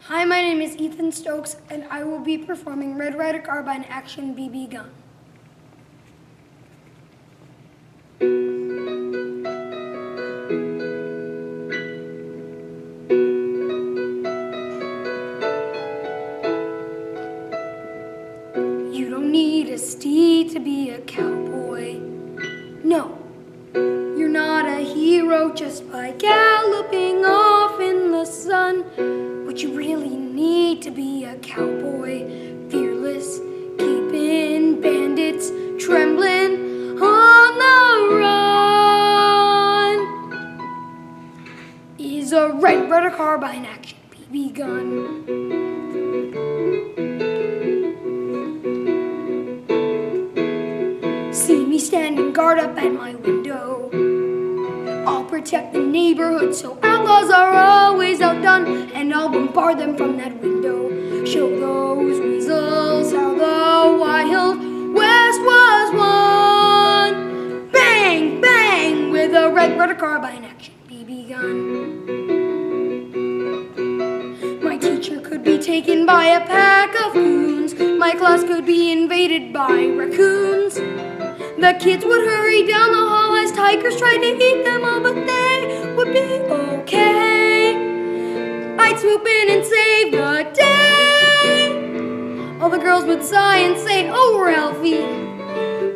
Hi, my name is Ethan Stokes, and I will be performing Red Ryder Carbine Action BB Gun. You don't need a steed to be a cowboy. No, you're not a hero just by galloping off in the sun. What you really need to be a cowboy, fearless, keeping bandits trembling on the run, is a Red Ryder Carbine Action BB gun. See me standing guard up at my window. I'll protect the neighborhood so outlaws are always outdone, and I'll bombard them from that window. Show those weasels how the Wild West was won. Bang, bang, with a Red Ryder Carbine Action BB gun. My teacher could be taken by a pack of goons. My class could be invaded by raccoons. The kids would hurry down the hall as tigers tried to eat them all, but they would be okay. I'd swoop in and save the day. All the girls would sigh and say, "Oh, Ralphie,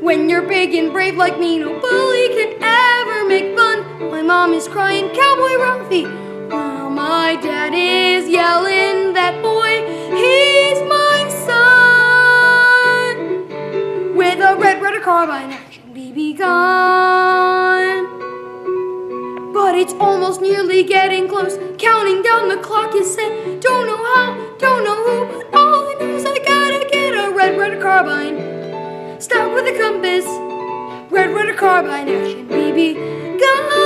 when you're big and brave like me, no bully can ever make fun." My mom is crying, "Cowboy Ralphie," while my dad is yelling, "That boy, he's my son," with a Red Ryder Carbine Action BB gun. But it's almost nearly getting close. Counting down, the clock is set. Don't know how, don't know who, but all I know is I gotta get a Red Ryder Carbine. Start with a compass. Red Ryder Carbine Action BB gun.